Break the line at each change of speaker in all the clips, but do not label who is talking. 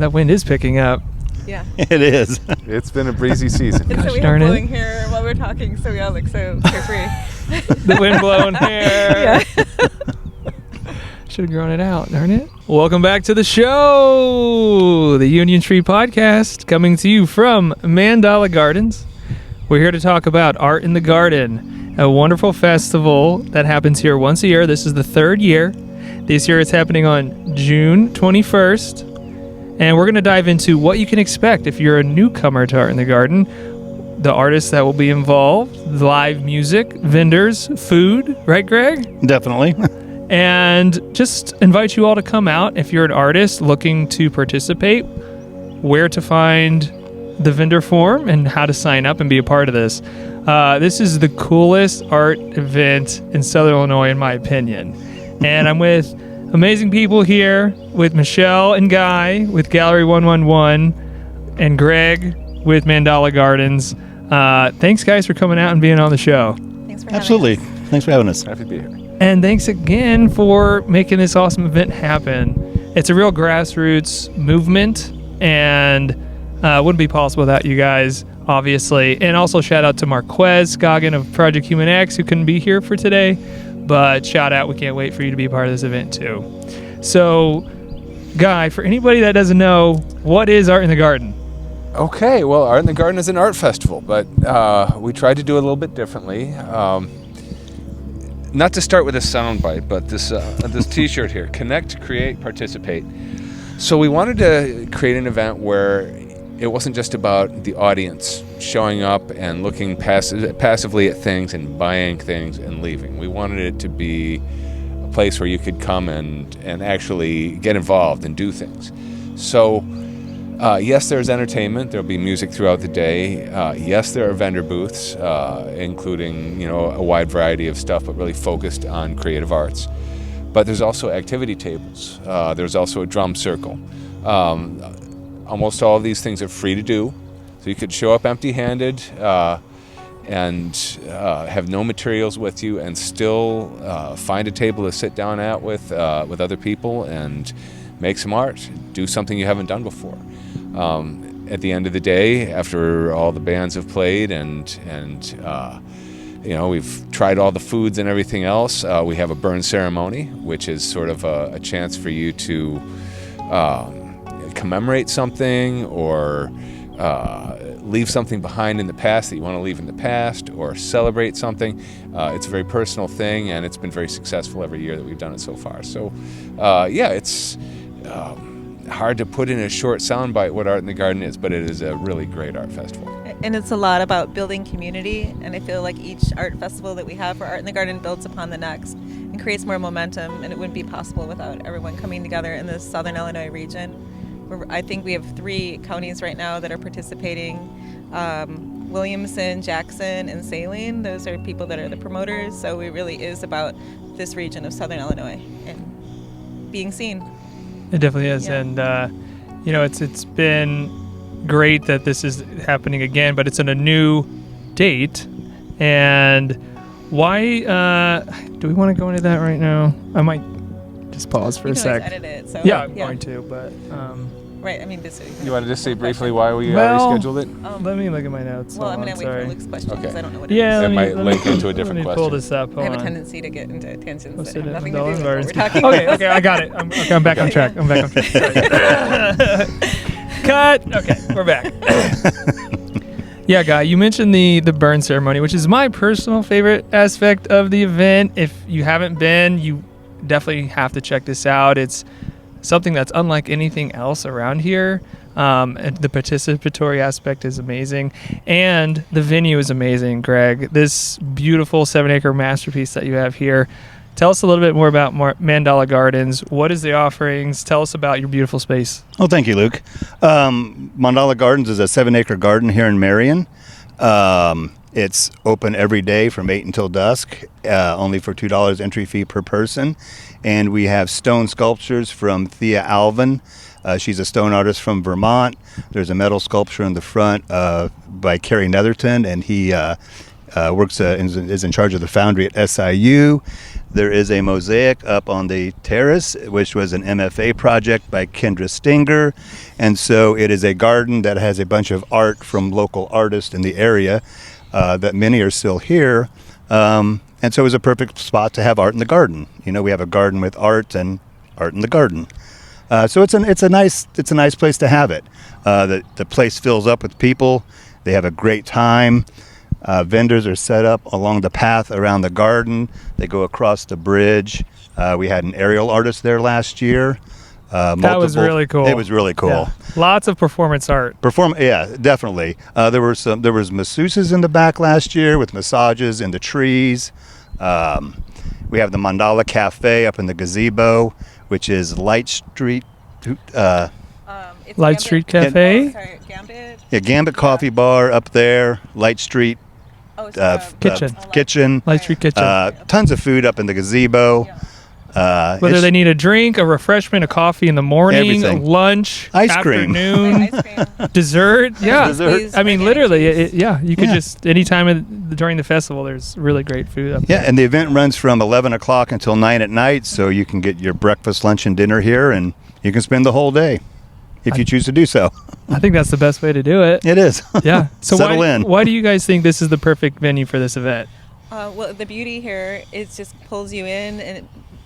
that wind is picking up.
Yeah.
It is.
It's been a breezy season.
And so we have blowing hair while we're talking, so we all look so carefree.
The wind blowing hair.
Yeah.
Should have grown it out, darn it. Welcome back to the show, the Union Street Podcast, coming to you from Mandala Gardens. We're here to talk about Art in the Garden, a wonderful festival that happens here once a year. This is the third year. This year it's happening on June 21st. And we're going to dive into what you can expect if you're a newcomer to Art in the Garden, the artists that will be involved, live music, vendors, food, right, Greg?
Definitely.
And just invite you all to come out if you're an artist looking to participate, where to find the vendor form and how to sign up and be a part of this. This is the coolest art event in Southern Illinois, in my opinion. And I'm with amazing people here, with Michelle and Guy with Gallery 111 and Greg with Mandala Gardens. Thanks, guys, for coming out and being on the show.
Thanks for having
Absolutely.
us.
Thanks for having us.
Happy to be here.
And thanks again for making this awesome event happen. It's a real grassroots movement, and wouldn't be possible without you guys, obviously. And also shout out to Marquez Scoggin of Project Human X, who couldn't be here for today. But shout out, we can't wait for you to be part of this event too. So, Guy, for anybody that doesn't know, what is Art in the Garden?
Okay, well, Art in the Garden is an art festival, but we tried to do it a little bit differently. Not to start with a soundbite, but this T-shirt here: connect, create, participate. So we wanted to create an event where it wasn't just about the audience showing up and looking passively at things and buying things and leaving. We wanted it to be a place where you could come and actually get involved and do things. So yes, there's entertainment. There'll be music throughout the day. Yes, there are vendor booths, including a wide variety of stuff, but really focused on creative arts. But there's also activity tables. There's also a drum circle. Almost all of these things are free to do, so you could show up empty-handed and have no materials with you, and still find a table to sit down at with other people and make some art, do something you haven't done before. At the end of the day, after all the bands have played and we've tried all the foods and everything else, we have a burn ceremony, which is sort of a chance for you to commemorate something or leave something behind in the past that you want to leave in the past, or celebrate something. It's a very personal thing, and it's been very successful every year that we've done it so far. So it's hard to put in a short soundbite what Art in the Garden is, but it is a really great art festival.
And it's a lot about building community, and I feel like each art festival that we have for Art in the Garden builds upon the next and creates more momentum, and it wouldn't be possible without everyone coming together in the Southern Illinois region. I think we have 3 counties right now that are participating: Williamson, Jackson, and Saline. Those are people that are the promoters, so it really is about this region of Southern Illinois and being seen.
It definitely is.
Yeah.
And, it's been great that this is happening again, but it's on a new date. And why do we want to go into that right now? I might just pause for a sec.
Edit it, so,
yeah, I'm going to, but...
right, I mean, this
You want to just say briefly why we
Well,
rescheduled it?
let me look at my notes.
Well, I'm
Hold
going
on,
to wait for
sorry.
Luke's question because
Okay.
I don't know what it
Yeah,
is.
That
let
might
me-
link into a different
let me pull
question.
this up.
I
Hold
have a
on.
tendency to get into tangents
Let's
that have
sit
nothing
at
to do with what
Mandala
we're
Gardens.
talking
Okay,
about.
okay, I got it. I'm back on track. I'm back on track. Sorry. Cut. Okay, we're back. Yeah, Guy, you mentioned the burn ceremony, which is my personal favorite aspect of the event. If you haven't been, you definitely have to check this out. It's something that's unlike anything else around here. And the participatory aspect is amazing, and the venue is amazing, Greg. This beautiful 7-acre masterpiece that you have here. Tell us a little bit more about Mandala Gardens. What is the offerings? Tell us about your beautiful space.
Oh, thank you, Luke. Mandala Gardens is a 7-acre garden here in Marion. It's open every day from 8 until dusk, only for $2 entry fee per person. And we have stone sculptures from Thea Alvin. She's a stone artist from Vermont. There's a metal sculpture in the front by Kerry Netherton, and he is in charge of the foundry at SIU. There is a mosaic up on the terrace, which was an MFA project by Kendra Stinger. And so it is a garden that has a bunch of art from local artists in the area, that many are still here. And so it was a perfect spot to have art in the garden. We have a garden with art and art in the garden. So it's a nice place to have it. The place fills up with people. They have a great time. Vendors are set up along the path around the garden. They go across the bridge. We had an aerial artist there last year.
That was really cool.
It was really cool.
Yeah. Lots of performance art.
Yeah, definitely. There was masseuses in the back last year with massages in the trees. We have the Mandala Cafe up in the gazebo, which is Light Street.
It's
Light Street Cafe?
Sorry, Gambit.
Yeah, Gambit Coffee Bar up there. Light Street Kitchen.
Light Street Kitchen.
Tons of food up in the gazebo.
Whether they need a drink, a refreshment, a coffee in the morning,
Everything.
Lunch,
Ice cream.
afternoon,
Ice cream.
dessert. Yeah.
Dessert.
I mean,
Mac and
literally,
cheese.
you could
Yeah.
just, anytime during the festival, there's really great food up
Yeah,
there.
and the event runs from 11 o'clock until 9 at night, so you can get your breakfast, lunch, and dinner here, and you can spend the whole day if you choose to do so.
I think that's the best way to do it.
It is.
Yeah. So
Settle in.
why do you guys think this is the perfect venue for this event?
Well, the beauty here is just pulls you in and it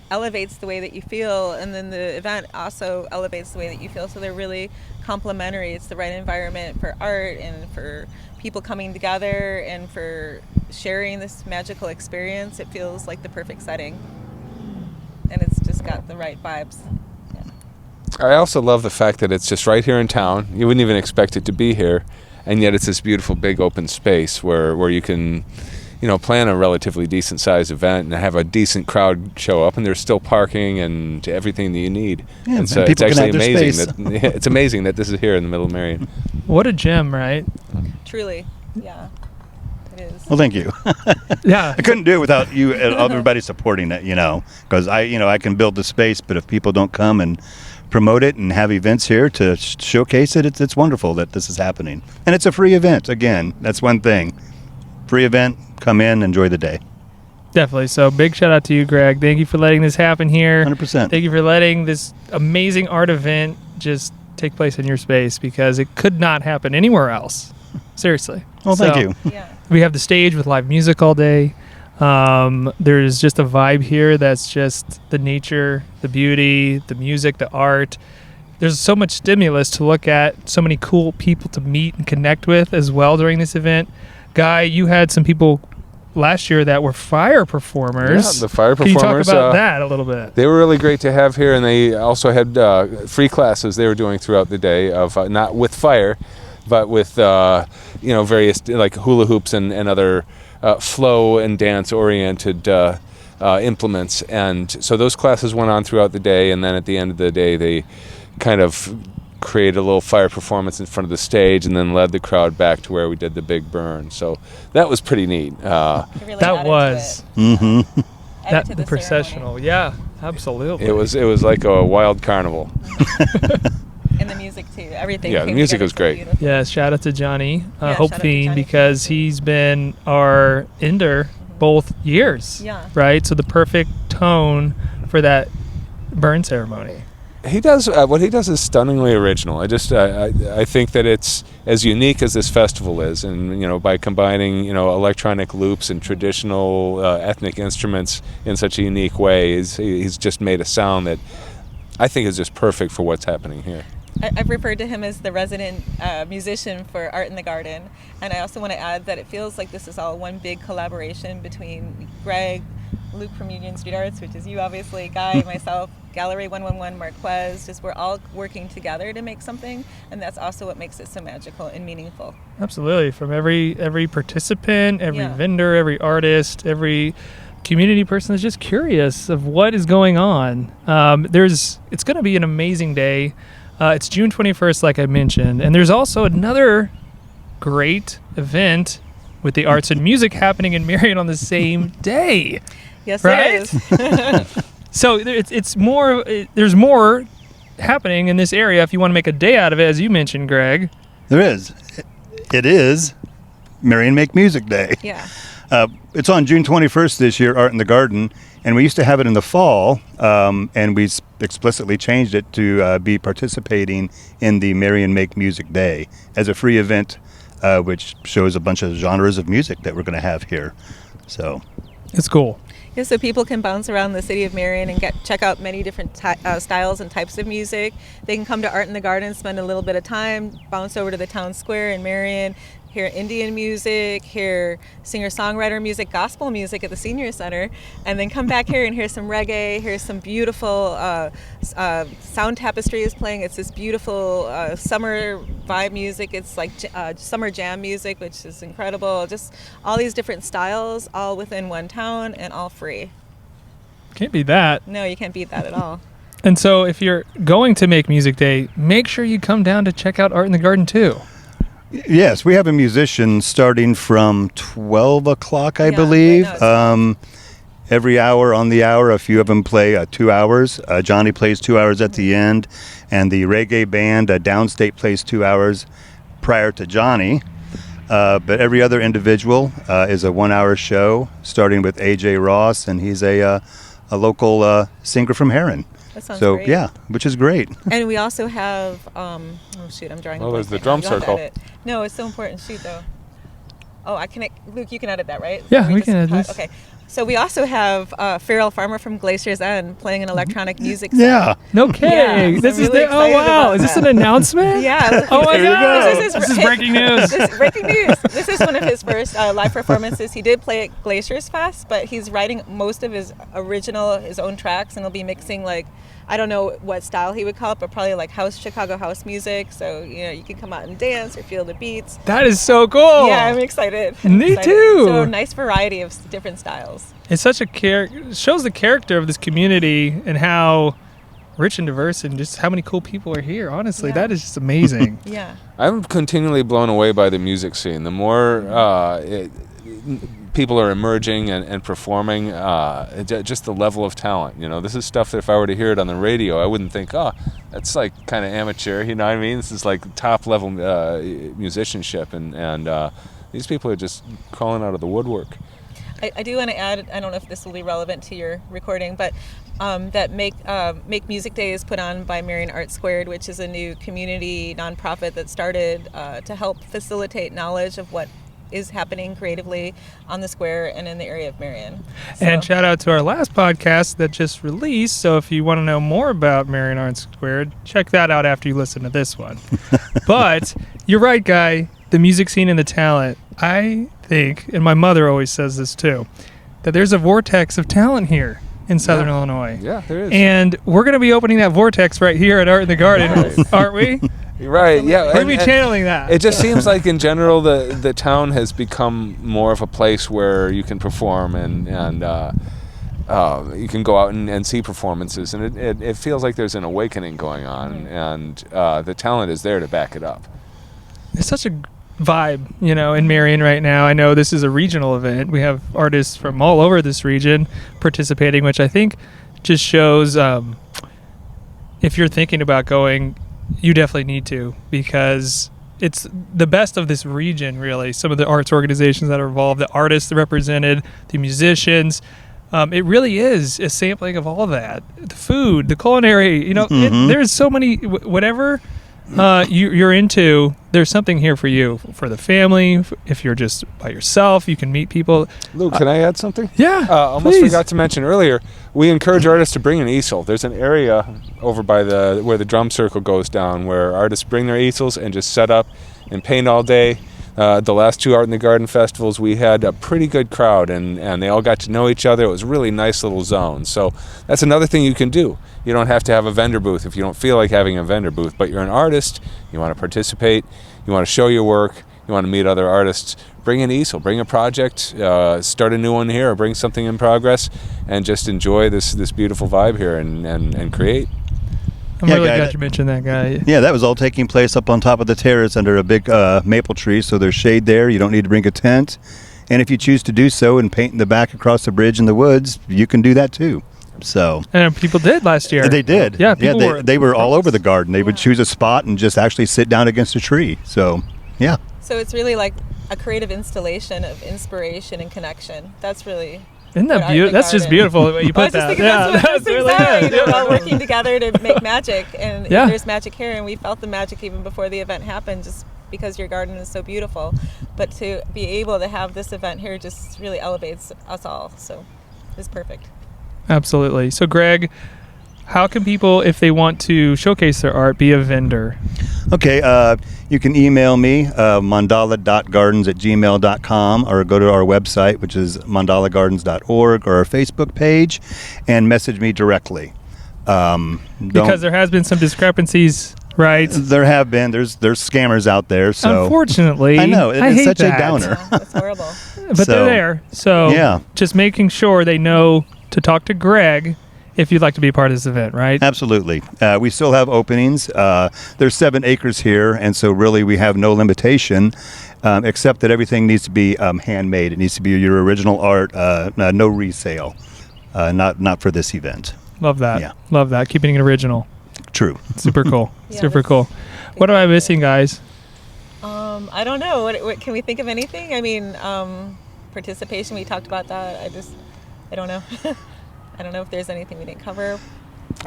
elevates the way that you feel, and then the event also elevates the way that you feel. So they're really complementary. It's the right environment for art and for people coming together and for sharing this magical experience. It feels like the perfect setting, and it's just got the right vibes.
I also love the fact that it's just right here in town. You wouldn't even expect it to be here, and yet it's this beautiful big open space where you can, plan a relatively decent sized event and have a decent crowd show up, and there's still parking and everything that you need.
Yeah,
and so
and
it's
people can
actually
have their
amazing
space.
it's amazing that this is here in the middle of Marion.
What a gem, right?
Truly, yeah, it is.
Well, thank you.
Yeah.
I couldn't do it without you and everybody supporting it, because I can build the space, but if people don't come and promote it and have events here to showcase it, it's wonderful that this is happening. And it's a free event. Again, that's one thing. Free event, come in, enjoy the day.
Definitely. So big shout out to you, Greg. Thank you for letting this happen here.
100%.
Thank you for letting this amazing art event just take place in your space, because it could not happen anywhere else. Seriously.
Well, thank you.
Yeah.
We have the stage with live music all day. There's just a vibe here that's just the nature, the beauty, the music, the art. There's so much stimulus to look at, so many cool people to meet and connect with as well during this event. Guy, you had some people last year that were fire performers.
Yeah, the fire
Can you talk
performers,
about that a little bit?
They were really great to have here, and they also had free classes they were doing throughout the day of not with fire, but with various like hula hoops and other flow and dance oriented implements. And so those classes went on throughout the day, and then at the end of the day they kind of created a little fire performance in front of the stage and then led the crowd back to where we did the big burn. So that was pretty neat.
It really
That
added to
was.
it.
Mm-hmm.
Added
That
to
the processional.
ceremony.
Yeah, absolutely.
It was like a wild carnival.
And the music too. Everything.
Yeah, the
came
music
together
was
so
great.
beautifully.
Yeah, shout out to Johnny,
Yeah,
Hope
shout out to
Fiend,
Johnny
because
Fiend, too.
he's been our ender both years.
Yeah.
Right? So the perfect tone for that burn ceremony.
He does what he does is stunningly original. I think that it's as unique as this festival is, and by combining electronic loops and traditional ethnic instruments in such a unique way, he's just made a sound that I think is just perfect for what's happening here.
I've referred to him as the resident musician for Art in the Garden, and I also want to add that it feels like this is all one big collaboration between Greg, Luke from Union Street Arts, which is you obviously, Guy, myself, Gallery 111, Marquez. Just we're all working together to make something, and that's also what makes it so magical and meaningful.
Absolutely. From every participant, every
Yeah.
vendor, every artist, every community person is just curious of what is going on. It's going to be an amazing day. It's June 21st, like I mentioned, and there's also another great event with the arts and music happening in Marion on the same day.
Yes,
Right?
it is.
So there's more happening in this area if you want to make a day out of it, as you mentioned, Greg.
There is. It is Marion Make Music Day.
Yeah.
It's on June 21st this year, Art in the Garden, and we used to have it in the fall, and we explicitly changed it to be participating in the Marion Make Music Day as a free event, which shows a bunch of genres of music that we're going to have here. So
It's cool.
Yeah, so people can bounce around the city of Marion and check out many different styles and types of music. They can come to Art in the Garden, spend a little bit of time, bounce over to the town square in Marion, hear Indian music, hear singer-songwriter music, gospel music at the senior center, and then come back here and hear some reggae, hear some beautiful sound tapestry is playing. It's this beautiful summer vibe music. It's like summer jam music, which is incredible. Just all these different styles, all within one town and all free.
Can't beat that.
No, you can't beat that at all.
And so if you're going to Make Music Day, make sure you come down to check out Art in the Garden too.
yes, we have a musician starting from 12 o'clock, I
Yeah,
believe.
right now
Every hour on the hour, a few of them play 2 hours. Johnny plays 2 hours at the end, and the reggae band Downstate plays 2 hours prior to Johnny. But every other individual is a 1 hour show, starting with AJ Ross, and he's a local singer from Heron.
That sounds
So
great.
yeah, which is great.
And we also have, oh shoot, I'm drawing a
Oh, there's
blank
the
right now.
drum
I'll
circle.
edit. No, it's so important. Shoot, though. Oh, I can, Luke, you can edit that, right?
Yeah, we
just
can edit
cut-
this.
Okay. So we also have Farrell Farmer from Glacier's End playing an electronic music set.
Yeah.
No kidding.
Yeah,
this
I'm
is
really
the, oh
excited
wow.
about
Is this
that.
an announcement?
Yeah.
Oh my
There you
god.
go.
This is breaking news.
This is breaking news. This is one of his first live performances. He did play at Glacier's Fest, but he's writing most of his own tracks, and he'll be mixing I don't know what style he would call it, but probably like Chicago house music. So, you can come out and dance or feel the beats.
That is so cool.
Yeah, I'm excited.
Me
Excited.
too.
So nice variety of different styles.
It's such a shows the character of this community and how rich and diverse and just how many cool people are here. Honestly,
Yeah.
that is just amazing.
Yeah.
I'm continually blown away by the music scene. The more people are emerging and performing, just the level of talent. This is stuff that if I were to hear it on the radio, I wouldn't think, oh, that's like kind of amateur. You know what I mean? This is like top level musicianship, and these people are just calling out of the woodwork.
I do want to add, I don't know if this will be relevant to your recording, but that Make Music Day is put on by Marion Art Squared, which is a new community nonprofit that started to help facilitate knowledge of what is happening creatively on the square and in the area of Marion.
And shout out to our last podcast that just released. So if you want to know more about Marion Art Squared, check that out after you listen to this one. But you're right, Guy. The music scene and the talent. I think, and my mother always says this too, that there's a vortex of talent here in Southern Illinois.
Yeah, there is.
And we're going to be opening that vortex right here at Art in the Garden,
Right.
aren't we?
You're right. Yeah,
We're going to be channeling that.
It just seems like in general the town has become more of a place where you can perform and you can go out and see performances, and it feels like there's an awakening going on, and the talent is there to back it up.
It's such a vibe, in Marion right now. I know this is a regional event. We have artists from all over this region participating, which I think just shows if you're thinking about going, you definitely need to, because it's the best of this region, really. Some of the arts organizations that are involved, the artists represented, the musicians. It really is a sampling of all of that. The food, the culinary, there's so many, whatever you're into, there's something here for you, for the family. If you're just by yourself, you can meet people.
Luke, can I add something?
Yeah,
Almost
please.
forgot to mention earlier, we encourage artists to bring an easel. There's an area over by where the drum circle goes down where artists bring their easels and just set up and paint all day. The last two Art in the Garden festivals, we had a pretty good crowd, and they all got to know each other. It was a really nice little zone. So that's another thing you can do. You don't have to have a vendor booth if you don't feel like having a vendor booth, but you're an artist, you want to participate, you want to show your work, you want to meet other artists. Bring an easel, bring a project, start a new one here, or bring something in progress, and just enjoy this beautiful vibe here and create.
I'm
Yeah,
really
Guy,
glad you mentioned that, Guy.
Yeah, that was all taking place up on top of the terrace under a big maple tree, so there's shade there. You don't need to bring a tent. And if you choose to do so and paint in the back across the bridge in the woods, you can do that too. So
And people did last year.
they did.
Yeah, people
they were all over the garden. They would choose a spot and just actually sit down against a tree. So, yeah.
So it's really like a creative installation of inspiration and connection. That's really.
Isn't that beautiful? That's just beautiful the way you put that.
That's
really
good.
good.
We're all working together to make magic, and
Yeah.
there's magic here, and we felt the magic even before the event happened, just because your garden is so beautiful. But to be able to have this event here just really elevates us all. So it's perfect.
Absolutely. So, Greg, how can people, if they want to showcase their art, be a vendor?
Okay, you can email me, mandala.gardens@gmail.com, or go to our website, which is mandalagardens.org, or our Facebook page, and message me directly.
Because there has been some discrepancies, right?
There have been. There's scammers out there. So
unfortunately,
I know
I
it's
hate
such
that.
a downer.
Yeah, that's horrible.
But they're there. So
yeah.
just making sure they know to talk to Greg if you'd like to be a part of this event, right?
Absolutely. We still have openings. There's 7 acres here, and so really we have no limitation, except that everything needs to be handmade. It needs to be your original art, no resale, not for this event.
Love that.
Yeah.
Love that. Keeping it original.
True.
Super cool.
Yeah,
Super
that's
cool. What am I missing, guys?
I don't know. What can we think of anything? I mean, participation. We talked about that. I don't know. I don't know if there's anything we didn't cover.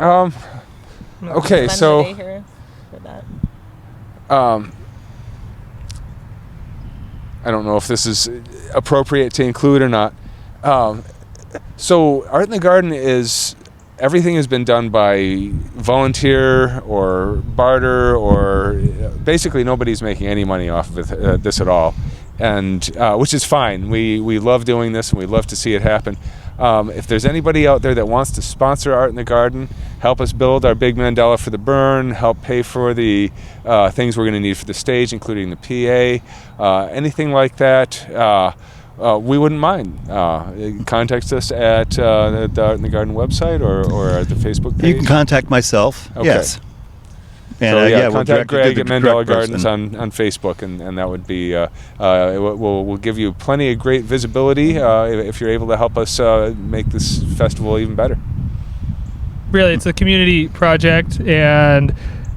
Okay,
Spend
so
the day here for that.
I don't know if this is appropriate to include or not. So Art in the Garden is, everything has been done by volunteer or barter, or basically nobody's making any money off of this at all, and which is fine. We love doing this and we love to see it happen. If there's anybody out there that wants to sponsor Art in the Garden, help us build our big mandala for the burn, help pay for the things we're going to need for the stage, including the PA, anything like that, we wouldn't mind. Contact us at the Art in the Garden website or at the Facebook page.
You can contact myself.
Okay.
Yes. And
So
we'll
contact
direct you to
Greg
the
at Mandala
correct
Gardens
person.
on Facebook, and that would be we'll give you plenty of great visibility if you're able to help us make this festival even better.
Really, it's a community project, and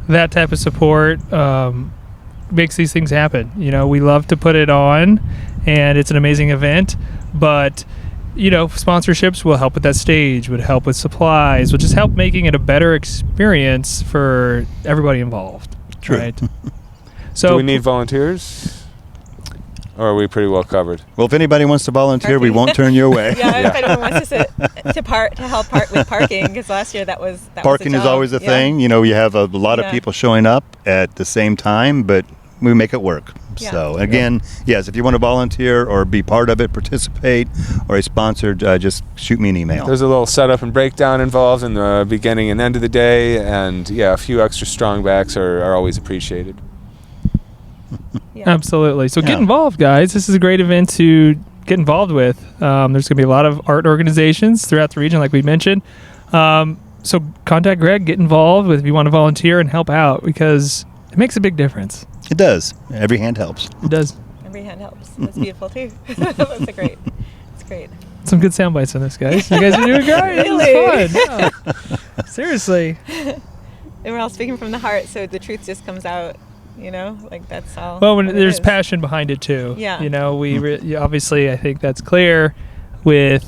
that type of support makes these things happen. You know, we love to put it on, and it's an amazing event, but you know, sponsorships will help with that stage, would help with supplies, would just help making it a better experience for everybody involved.
True.
Right? So
Do we need volunteers, or are we pretty well covered?
Well, if anybody wants to volunteer, we won't turn you away.
Yeah, if anyone wants to help with parking, because last year that was
Parking
a
is
job.
always a
Yeah.
thing. You know, you have a lot of
Yeah.
people showing up at the same time, but we make it work.
Yeah.
So again, yes, if you want to volunteer or be part of it, participate, or a sponsor, just shoot me an email.
There's a little setup and breakdown involved in the beginning and end of the day, and yeah, a few extra strong backs are always appreciated.
Yeah.
absolutely. So get
Yeah.
involved, guys. This is a great event to get involved with. There's going to be a lot of art organizations throughout the region, like we mentioned. So contact Greg, get involved with if you want to volunteer and help out, because it makes a big difference.
It does. Every hand helps.
It does.
Every hand helps. That's beautiful too. That's great. It's great.
Some good sound bites on this, guys. You guys are doing great.
Really?
It's fun. Yeah. Seriously.
And we're all speaking from the heart, so the truth just comes out. You know, like that's all.
Well, when
what it
there's
is.
passion behind it too.
Yeah.
You know, obviously, I think that's clear with,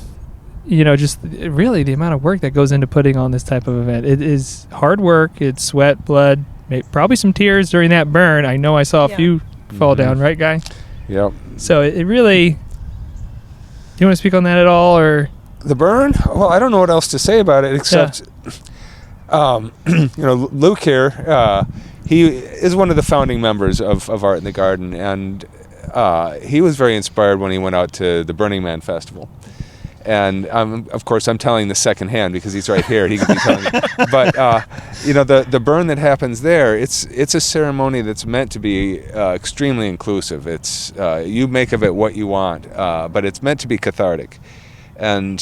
you know, just really the amount of work that goes into putting on this type of event. It is hard work. It's sweat, blood, probably some tears during that burn. I know I saw a
Yeah.
few fall
Mhm.
down, right, Guy?
Yep.
So it really. Do you want to speak on that at all, or?
The burn? Well, I don't know what else to say about it except, you know, Luke here, he is one of the founding members of Art in the Garden, and he was very inspired when he went out to the Burning Man Festival. And of course, I'm telling the second hand because he's right here. He could be telling you. But you know, the burn that happens there, it's a ceremony that's meant to be extremely inclusive. It's you make of it what you want, but it's meant to be cathartic. And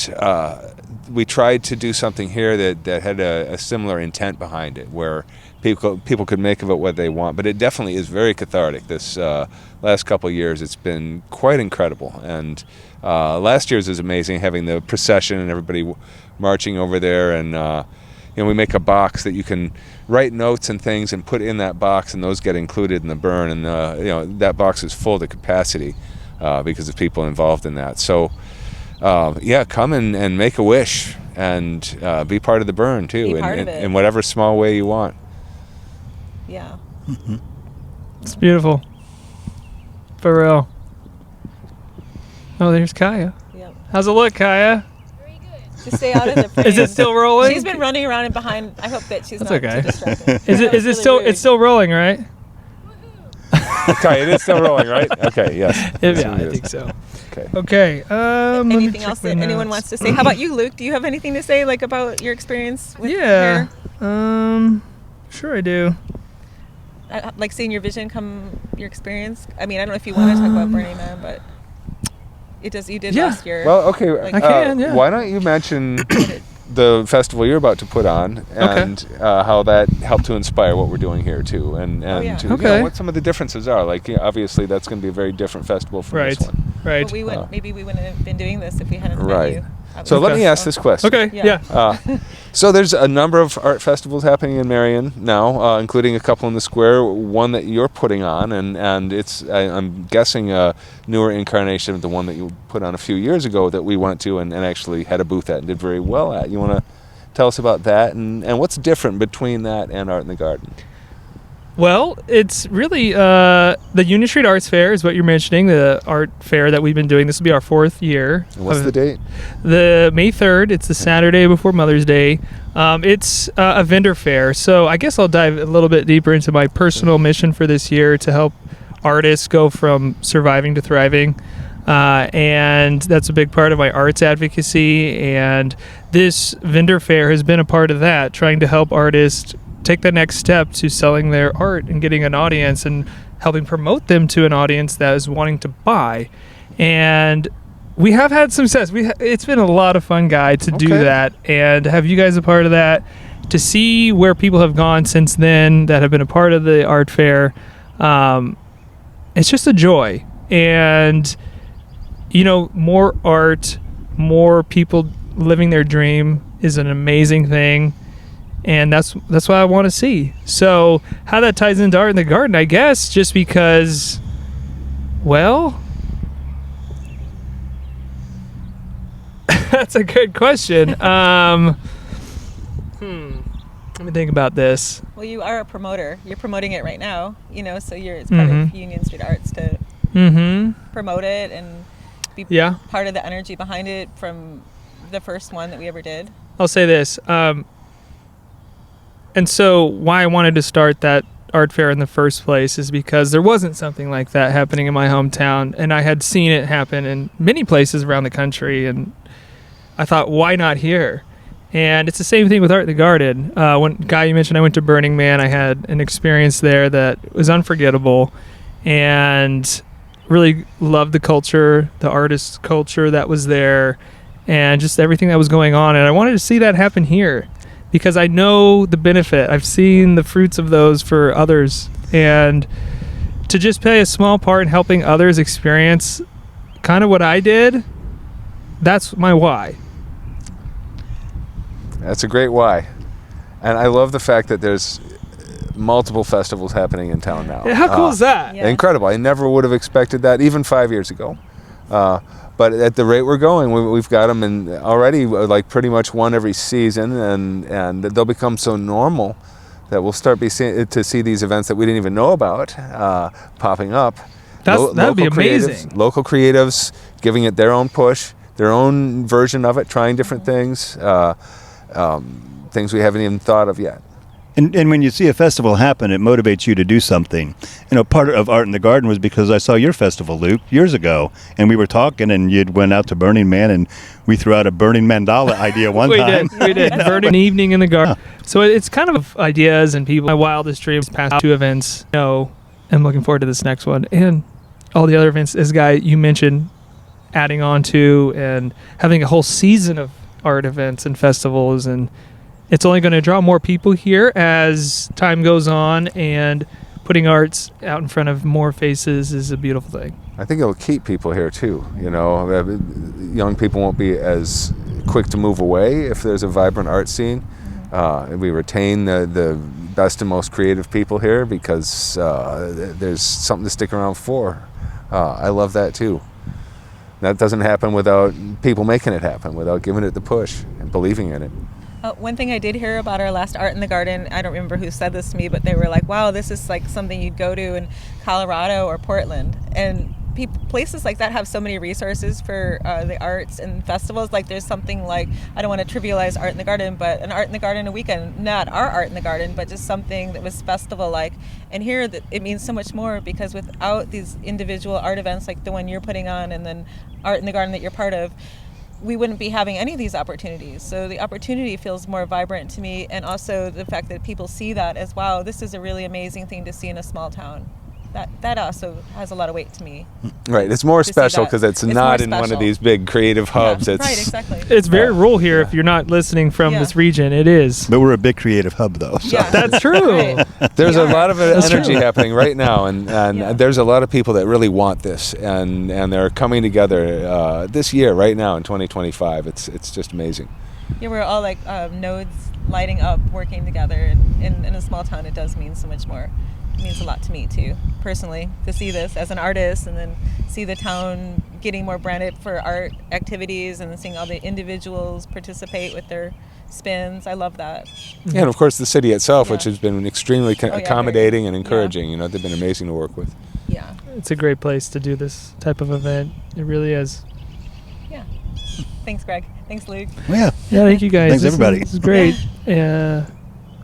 we tried to do something here that had a similar intent behind it, where people could make of it what they want. But it definitely is very cathartic. This last couple of years, it's been quite incredible. And last year's was amazing, having the procession and everybody marching over there. And we make a box that you can write notes and things and put in that box, and those get included in the burn. And that box is full to capacity because of people involved in that. So come and make a wish and be part of the burn too,
Be part of it.
in whatever small way you want.
Yeah.
It's beautiful. For real. Oh, there's Kaya.
Yep.
How's it look, Kaya?
Just stay out of the frame.
Is it still rolling?
She's been running around and behind. I hope that she's
That's
not
okay.
too distracted.
Is it
Really
still
weird.
it's still rolling, right?
Okay, it is still rolling, right? Okay, yes.
Yeah, I think so.
Okay.
Okay. Let me
Anything
check
else
my
that anyone
notes.
wants to say? How about you, Luke? Do you have anything to say, like, about your experience with
Yeah.
here?
Sure I do.
Like seeing your vision come, your experience. I mean, I don't know if you want to talk about Burning Man, but you did
Yeah.
last year.
Well, okay.
Like-
I can, yeah.
Why don't you mention the festival you're about to put on and how that helped to inspire what we're doing here too, and
yeah.
Okay.
what some of the differences are. Like, obviously that's going to be a very different festival from
Right.
this one.
Right.
Well, maybe we wouldn't have been doing this if we hadn't
Right.
met you.
So let
Okay.
me ask this question.
Okay.
Yeah.
Yeah.
So there's a number of art festivals happening in Marion now, including a couple in the square, one that you're putting on, and it's, I'm guessing, a newer incarnation of the one that you put on a few years ago that we went to and actually had a booth at and did very well at. You want to tell us about that and what's different between that and Art in the Garden?
Well, it's really the Union Street Arts Fair is what you're mentioning, the art fair that we've been doing. This will be our 4th year.
And what's the date?
The May 3rd. It's the Saturday before Mother's Day. It's a vendor fair. So I guess I'll dive a little bit deeper into my personal mission for this year to help artists go from surviving to thriving. And that's a big part of my arts advocacy. And this vendor fair has been a part of that, trying to help artists take the next step to selling their art and getting an audience and helping promote them to an audience that is wanting to buy. And we have had some success. It's been a lot of fun, Guy, to do
Okay.
that and have you guys a part of that, to see where people have gone since then that have been a part of the art fair. It's just a joy. And, more art, more people living their dream is an amazing thing. And that's what I want to see. So how that ties into Art in the Garden, I guess, just because, well, that's a good question. Let me think about this.
Well, you are a promoter. You're promoting it right now, so it's part of Union Street Arts to promote it and be part of the energy behind it from the first one that we ever did.
I'll say this. And so why I wanted to start that art fair in the first place is because there wasn't something like that happening in my hometown, and I had seen it happen in many places around the country, and I thought, why not here? And it's the same thing with Art in the Garden. When Guy, you mentioned I went to Burning Man, I had an experience there that was unforgettable, and really loved the culture, the artist culture that was there, and just everything that was going on. And I wanted to see that happen here, because I know the benefit. I've seen the fruits of those for others. And to just play a small part in helping others experience kind of what I did, that's my why.
That's a great why. And I love the fact that there's multiple festivals happening in town now.
How cool is that?
Yeah.
Incredible. I never would have expected that, even 5 years ago. But at the rate we're going, we've got them in already, like pretty much one every season, and they'll become so normal that we'll start to see these events that we didn't even know about popping up.
That'd be amazing.
Local creatives giving it their own push, their own version of it, trying different things, things we haven't even thought of yet.
And when you see a festival happen, it motivates you to do something. Part of Art in the Garden was because I saw your festival, Luke, years ago, and we were talking, and you'd went out to Burning Man, and we threw out a burning mandala idea one time.
We did. Burning an evening in the garden. So it's kind of ideas and people. My wildest dreams past 2 events. I'm looking forward to this next one and all the other events. As Guy, you mentioned, adding on to and having a whole season of art events and festivals, and it's only going to draw more people here as time goes on, and putting arts out in front of more faces is a beautiful thing.
I think it'll keep people here too. Young people won't be as quick to move away if there's a vibrant art scene. We retain the best and most creative people here because there's something to stick around for. I love that too. That doesn't happen without people making it happen, without giving it the push and believing in it.
One thing I did hear about our last Art in the Garden, I don't remember who said this to me, but they were like, wow, this is like something you'd go to in Colorado or Portland. And places like that have so many resources for the arts and festivals. Like there's something like, I don't want to trivialize Art in the Garden, but an Art in the Garden a weekend, not our Art in the Garden, but just something that was festival-like. And here it means so much more because without these individual art events like the one you're putting on and then Art in the Garden that you're part of, we wouldn't be having any of these opportunities. So the opportunity feels more vibrant to me, and also the fact that people see that as, wow, this is a really amazing thing to see in a small town. That also has a lot of weight to me.
Right, it's more
to see
special
that.
because it's
It's
not
more
in one of
special.
these big creative hubs.
Yeah,
It's
right, exactly.
It's very rural here. If you're not listening from
Yeah.
this region, it is.
But we're a big creative hub, though. So.
Yeah.
That's true.
Right.
There's
We
a
are.
lot of
That's
energy
true.
happening right now, and
Yeah.
there's a lot of people that really want this, and they're coming together this year, right now in 2025. It's just amazing.
Yeah, we're all like nodes lighting up, working together, and in a small town, it does mean so much more. It means a lot to me too, personally, to see this as an artist, and then see the town getting more branded for art activities, and then seeing all the individuals participate with their spins. I love that.
Yeah, and of course the city itself, which
Yeah.
has been extremely
yeah,
accommodating and
very.
encouraging. You know, they've been amazing to work with.
Yeah,
It's a great place to do this type of event. It really is.
yeah. Thanks, Greg. Thanks, Luke.
Yeah.
Yeah, thank you guys.
Thanks, everybody.
This is great.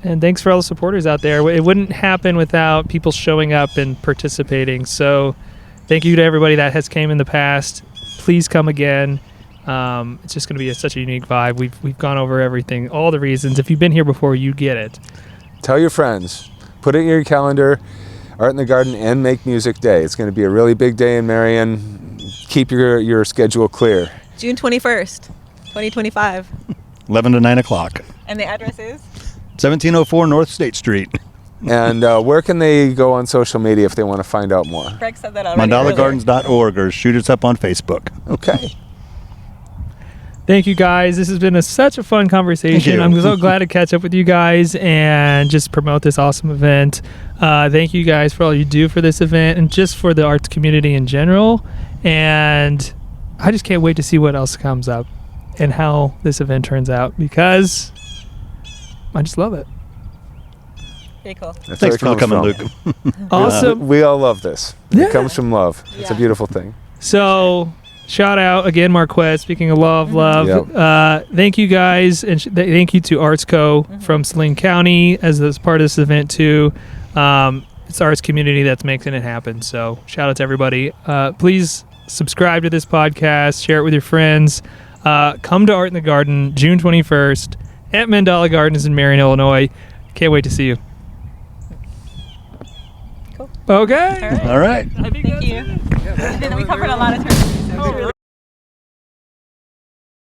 And thanks for all the supporters out there. It wouldn't happen without people showing up and participating. So thank you to everybody that has came in the past. Please come again. It's just going to be such a unique vibe. We've gone over everything, all the reasons. If you've been here before, you get it.
Tell your friends. Put it in your calendar. Art in the Garden and Make Music Day. It's going to be a really big day in Marion. Keep your schedule clear.
June 21st, 2025.
11 to 9 o'clock.
And the address is?
1704 North State Street.
And where can they go on social media if they want to find out more?
Greg said that already. earlier.
MandalaGardens.org, or shoot us up on Facebook.
Okay.
Thank you guys. This has been such a fun conversation.
Thank you.
I'm so glad to catch up with you guys and just promote this awesome event. Thank you guys for all you do for this event and just for the arts community in general. And I just can't wait to see what else comes up and how this event turns out, because I just love it.
Very cool.
That's
Thanks
where
for
it
coming,
comes
Luke.
from.
Awesome.
We all love this.
Yeah.
It comes from love. It's a
Yeah.
beautiful thing.
So shout out again, Marquette. Speaking of love.
Yep.
Thank you guys, and thank you to Arts Co. from Saline County as part of this event too. It's the arts community that's making it happen. So shout out to everybody. Please subscribe to this podcast, share it with your friends. Come to Art in the Garden June 21st at Mandala Gardens in Marion, Illinois. Can't wait to see you.
Cool.
Okay.
All right.
All right.
I think
Thank
that's
you.
it.
We covered a lot of terms.